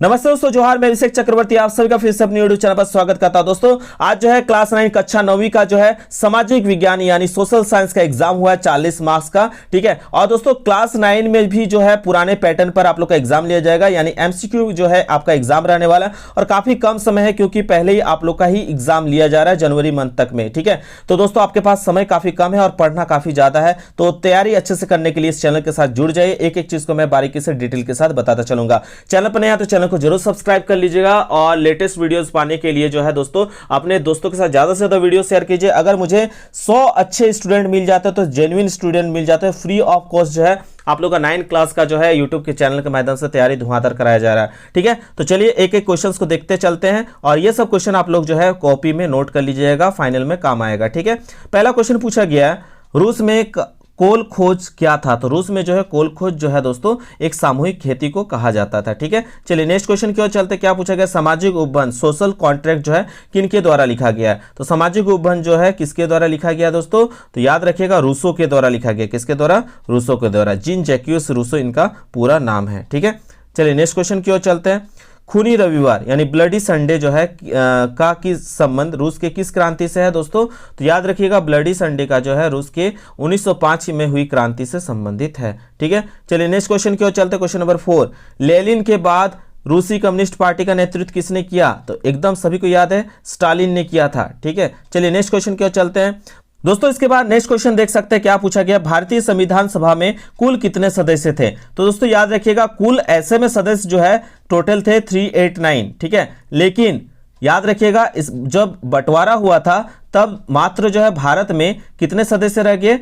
नमस्ते दोस्तों, जोहार। मैं अभिषेक चक्रवर्ती आप सभी का फिर से अपने यूट्यूब चैनल पर स्वागत करता हूं। दोस्तों आज जो है क्लास 9 कक्षा 9वीं का जो है सामाजिक विज्ञान यानी सोशल साइंस का एग्जाम हुआ है 40 मार्क्स का, ठीक है। और दोस्तों क्लास 9 में भी जो है पुराने पैटर्न पर आप लोग का एग्जाम लिया जाएगा, यानी एमसीक्यू जो है आपका एग्जाम रहने वाला है। और काफी कम समय है क्योंकि पहले ही आप लोग का ही एग्जाम लिया जा रहा है जनवरी मंथ तक में, ठीक है। तो दोस्तों आपके पास समय काफी कम है और पढ़ना काफी ज्यादा है, तो तैयारी अच्छे से करने के लिए इस चैनल के साथ जुड़ जाइए। एक एक चीज को मैं बारीकी से डिटेल के साथ बताता चलूंगा। चैनल पर नया तो चैनल को जरूर सब्सक्राइब कर लीजिएगा और लेटेस्ट वीडियोस पाने के लिए जो है दोस्तों अपने दोस्तों के साथ ज्यादा से ज्यादा वीडियो शेयर कीजिए। अगर मुझे 100 अच्छे स्टूडेंट मिल जाते हैं तो जेन्युइन स्टूडेंट मिल जाते हैं, फ्री ऑफ कॉस्ट जो है आप लोग का 9 क्लास का जो है यूट्यूब के चैनल के माध्यम से तैयारी धुआंधार कराया जा रहा है, ठीक है। तो चलिए एक एक क्वेश्चंस को देखते चलते हैं और ये सब क्वेश्चन आप लोग जो है कॉपी में नोट कर लीजिएगा, फाइनल में काम आएगा, ठीक है। पहला क्वेश्चन पूछा गया है, रूस में कोल खोज क्या था? तो रूस में जो है कोल खोज जो है दोस्तों एक सामूहिक खेती को कहा जाता था, ठीक है। चलिए नेक्स्ट क्वेश्चन की ओर चलते। क्या पूछा गया? सामाजिक उपबंध सोशल कॉन्ट्रैक्ट जो है किनके द्वारा लिखा गया है? तो सामाजिक उपबंध जो है किसके द्वारा लिखा गया दोस्तों? तो याद रखिएगा रूसो के द्वारा लिखा गया। किसके द्वारा? रूसो के द्वारा। जीन जैक्यूस रूसो इनका पूरा नाम है, ठीक है। चलिए नेक्स्ट क्वेश्चन की ओर चलते हैं। खूनी रविवार यानी ब्लडी संडे जो है का किस संबंध रूस के किस क्रांति से है दोस्तों? तो याद रखिएगा ब्लडी संडे का जो है रूस के 1905 में हुई क्रांति से संबंधित है, ठीक है। चलिए नेक्स्ट क्वेश्चन की ओर चलते। क्वेश्चन नंबर 4, लेनिन के बाद रूसी कम्युनिस्ट पार्टी का नेतृत्व किसने किया? तो एकदम सभी को याद है, स्टालिन ने किया था, ठीक है। चलिए नेक्स्ट क्वेश्चन की ओर चलते हैं दोस्तों। इसके बाद नेक्स्ट क्वेश्चन देख सकते हैं, क्या पूछा गया? भारतीय संविधान सभा में कुल कितने सदस्य थे? तो दोस्तों याद रखिएगा कुल ऐसे में सदस्य जो है टोटल थे 389, ठीक है। लेकिन याद रखिएगा इस जब बंटवारा हुआ था तब मात्र जो है भारत में कितने सदस्य रह गए?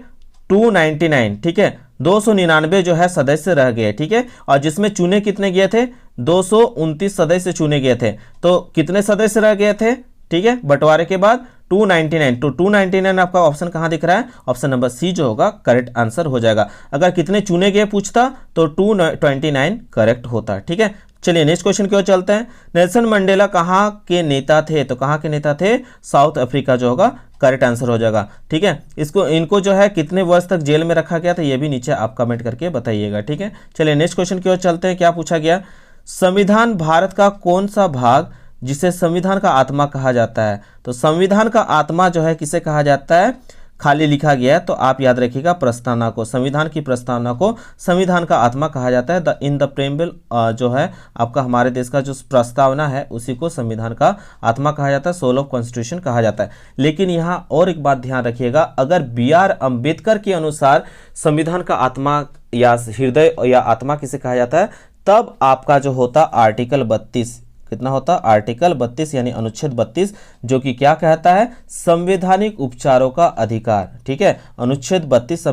299, ठीक है। 299 जो है सदस्य रह गए, ठीक है। और जिसमें चुने कितने गए थे? 229 सदस्य चुने गए थे। तो कितने सदस्य रह गए थे, ठीक है, बंटवारे के बाद? 299। तो 299 आपका ऑप्शन कहां दिख रहा है? ऑप्शन नंबर सी जो होगा करेक्ट आंसर हो जाएगा। अगर कितने चुने गए पूछता तो 229 करेक्ट होता, ठीक है। चलिए नेक्स्ट क्वेश्चन की ओर चलते हैं। नेल्सन मंडेला कहां के नेता थे? तो कहां के नेता थे? साउथ अफ्रीका जो होगा करेक्ट आंसर हो जाएगा, ठीक है। इनको जो है कितने वर्ष तक जेल में रखा गया था ये भी नीचे आप कमेंट करके बताइएगा, ठीक है। चलिए नेक्स्ट क्वेश्चन की ओर चलते हैं। क्या पूछा गया? संविधान भारत का कौन सा भाग जिसे संविधान का आत्मा कहा जाता है? तो संविधान का आत्मा जो है किसे कहा जाता है? खाली लिखा गया है तो आप याद रखिएगा प्रस्तावना को, संविधान की प्रस्तावना को संविधान का आत्मा कहा जाता है। इन द प्रेम्बल जो है आपका हमारे देश का जो प्रस्तावना है उसी को संविधान का आत्मा कहा जाता है, सोल ऑफ कॉन्स्टिट्यूशन कहा जाता है। लेकिन यहाँ और एक बात ध्यान रखिएगा, अगर BR अम्बेडकर के अनुसार संविधान का आत्मा या हृदय या आत्मा किसे कहा जाता है, तब आपका जो होता आर्टिकल 32 कितना होता? आर्टिकल 32 यानी अनुच्छेद 32 जो कि क्या कहता है? संवैधानिक उपचारों का अधिकार, ठीक है। अनुच्छेद 32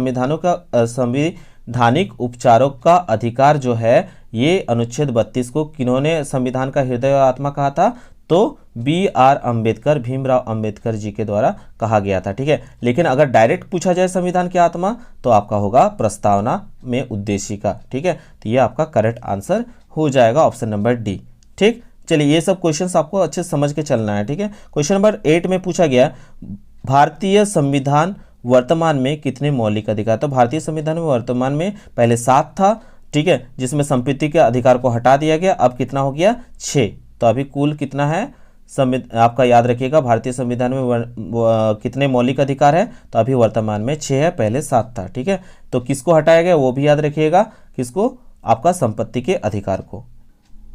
संवैधानिक उपचारों का अधिकार जो है ये अनुच्छेद 32 को किन्होंने संविधान का हृदय और आत्मा कहा था? तो BR अम्बेडकर, भीमराव अम्बेडकर जी के द्वारा कहा गया था, ठीक है। लेकिन अगर डायरेक्ट पूछा जाए संविधान की आत्मा तो आपका होगा प्रस्तावना में उद्देशिका, ठीक है। तो ये आपका करेक्ट आंसर हो जाएगा ऑप्शन नंबर डी, ठीक। चलिए ये सब क्वेश्चंस आपको अच्छे से समझ के चलना है, ठीक है। क्वेश्चन नंबर 8 में पूछा गया भारतीय संविधान वर्तमान में कितने मौलिक अधिकार? तो भारतीय संविधान में वर्तमान में पहले 7 था, ठीक है, जिसमें संपत्ति के अधिकार को हटा दिया गया, अब कितना हो गया? 6। तो अभी कुल कितना है आपका याद रखिएगा भारतीय संविधान में कितने मौलिक अधिकार है? तो अभी वर्तमान में 6 है, पहले 7 था, ठीक है। तो किसको हटाया गया वो भी याद रखिएगा, किसको? आपका संपत्ति के अधिकार को।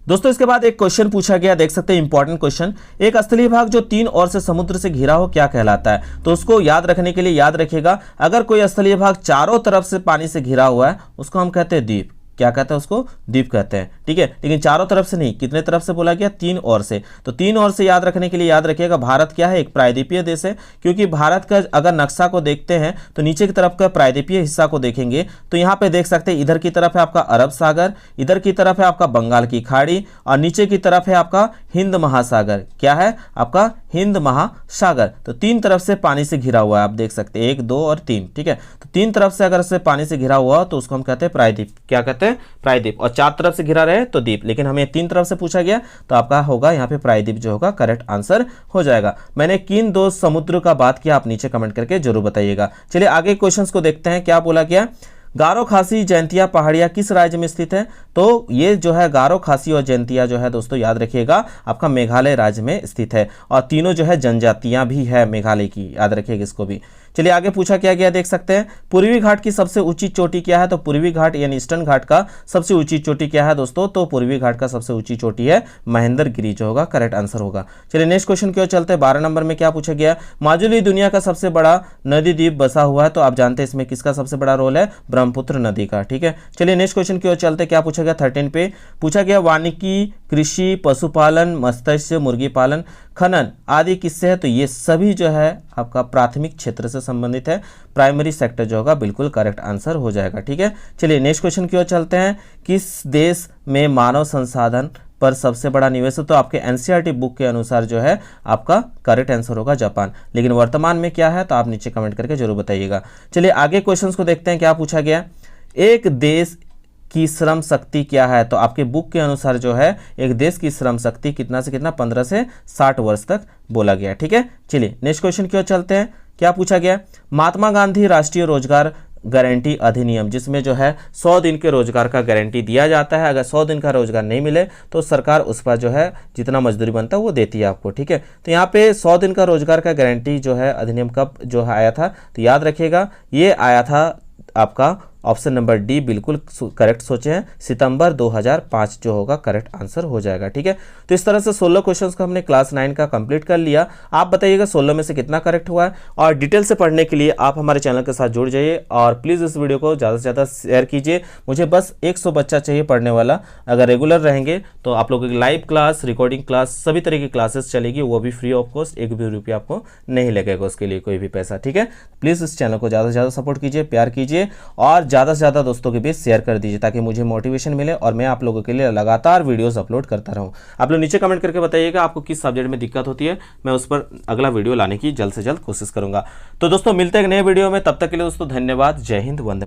दोस्तों इसके बाद एक क्वेश्चन पूछा गया, देख सकते हैं इंपॉर्टेंट क्वेश्चन। एक स्थलीय भाग जो 3 ओर से समुद्र से घिरा हो क्या कहलाता है? तो उसको याद रखने के लिए याद रखिएगा, अगर कोई स्थलीय भाग चारों तरफ से पानी से घिरा हुआ है उसको हम कहते हैं द्वीप। क्या कहते हैं? उसको द्वीप कहते हैं, ठीक है। लेकिन चारों तरफ से नहीं, कितने तरफ से बोला गया? 3 ओर से। तो 3 ओर से याद रखने के लिए याद रखिएगा भारत क्या है? एक प्रायद्वीपीय देश है, क्योंकि भारत का अगर नक्शा को देखते हैं तो नीचे की तरफ का प्रायद्वीपीय हिस्सा को देखेंगे तो यहाँ पे देख सकते हैं इधर की तरफ है आपका अरब सागर, इधर की तरफ है आपका बंगाल की खाड़ी और नीचे की तरफ है आपका हिंद महासागर। क्या है? आपका हिंद महासागर। तो 3 तरफ से पानी से घिरा हुआ है, आप देख सकते हैं 1, 2 और 3, ठीक है। तो 3 तरफ से अगर से पानी से घिरा हुआ तो उसको हम कहते हैं प्रायद्वीप। क्या कहते हैं? प्रायद्वीप। और 4 तरफ से घिरा रहे तो द्वीप, लेकिन हमें 3 तरफ से पूछा गया तो आपका होगा यहाँ पे प्रायद्वीप जो होगा करेक्ट आंसर हो जाएगा। मैंने किन 2 समुद्र का बात किया आप नीचे कमेंट करके जरूर बताइएगा। चलिए आगे क्वेश्चंस को देखते हैं। क्या बोला गया? गारो खासी जयंतिया पहाड़ियाँ किस राज्य में स्थित है? तो ये जो है गारो खासी और जयंतिया जो है दोस्तों याद रखिएगा आपका मेघालय राज्य में स्थित है, और तीनों जो है जनजातियां भी है मेघालय की, याद रखिएगा इसको भी। चलिए आगे पूछा क्या गया देख सकते हैं। पूर्वी घाट की सबसे ऊंची चोटी क्या है? तो पूर्वी घाट यानी ईस्टर्न घाट का सबसे ऊंची चोटी क्या है दोस्तों? तो पूर्वी घाट का सबसे ऊंची चोटी है महेंद्रगिरी, जो होगा करेक्ट आंसर होगा। चलिए नेक्स्ट क्वेश्चन की ओर चलते हैं। 12 नंबर में क्या पूछा गया? माजुली दुनिया का सबसे बड़ा नदी द्वीप बसा हुआ है, तो आप जानते हैं इसमें किसका सबसे बड़ा रोल है? ब्रह्मपुत्र नदी का। ठीक है, चलिए नेक्स्ट क्वेश्चन की ओर चलते हैं। क्या पूछा गया? 13 पे पूछा गया वानिकी, कृषि, पशुपालन, मत्स्य, मुर्गी पालन, खनन आदि किससे है? तो ये सभी जो है आपका प्राथमिक क्षेत्र से संबंधित है, प्राइमरी सेक्टर जो होगा बिल्कुल करेक्ट आंसर हो जाएगा। ठीक है, चलिए नेक्स्ट क्वेश्चन की ओर चलते हैं। किस देश में मानव संसाधन पर सबसे बड़ा निवेश है? तो आपके एनसीईआरटी बुक के अनुसार जो है आपका करेक्ट आंसर होगा जापान, लेकिन वर्तमान में क्या है तो आप नीचे कमेंट करके जरूर बताइएगा। चलिए आगे क्वेश्चंस को देखते हैं। क्या पूछा गया? एक देश की श्रम शक्ति क्या है? तो आपके बुक के अनुसार जो है एक देश की श्रम शक्ति कितना से कितना 15 से 60 वर्ष तक बोला गया। ठीक है, चलिए नेक्स्ट क्वेश्चन की ओर चलते हैं। क्या पूछा गया? महात्मा गांधी राष्ट्रीय रोजगार गारंटी अधिनियम, जिसमें जो है 100 दिन के रोजगार का गारंटी दिया जाता है। अगर 100 दिन का रोजगार नहीं मिले तो सरकार उस पर जो है जितना मजदूरी बनता है वो देती है आपको। ठीक है, तो यहाँ पे 100 दिन का रोजगार का गारंटी जो है अधिनियम कब जो है आया था? तो याद रखिएगा ये आया था आपका ऑप्शन नंबर डी बिल्कुल करेक्ट सोचे हैं, सितंबर 2005 जो होगा करेक्ट आंसर हो जाएगा। ठीक है, तो इस तरह से 16 क्वेश्चंस को हमने क्लास 9 का कंप्लीट कर लिया। आप बताइएगा 16 में से कितना करेक्ट हुआ है, और डिटेल से पढ़ने के लिए आप हमारे चैनल के साथ जुड़ जाइए, और प्लीज़ इस वीडियो को ज़्यादा से ज़्यादा शेयर कीजिए। मुझे बस 100 बच्चा चाहिए पढ़ने वाला। अगर रेगुलर रहेंगे तो आप लोगों की लाइव क्लास, रिकॉर्डिंग क्लास, सभी तरह की क्लासेस चलेगी, वो भी फ्री ऑफ कॉस्ट, 1 भी रुपया आपको नहीं लगेगा उसके लिए कोई भी पैसा। ठीक है, प्लीज़ इस चैनल को ज़्यादा से ज़्यादा सपोर्ट कीजिए, प्यार कीजिए, और ज़्यादा से ज़्यादा दोस्तों के बीच शेयर कर दीजिए, ताकि मुझे मोटिवेशन मिले और मैं आप लोगों के लिए लगातार वीडियोस अपलोड करता रहूं। आप लोग नीचे कमेंट करके बताइएगा आपको किस सब्जेक्ट में दिक्कत होती है, मैं उस पर अगला वीडियो लाने की जल्द से जल्द कोशिश करूंगा। तो दोस्तों मिलते हैं एक नए वीडियो में, तब तक के लिए दोस्तों धन्यवाद। जय हिंद, वंदे।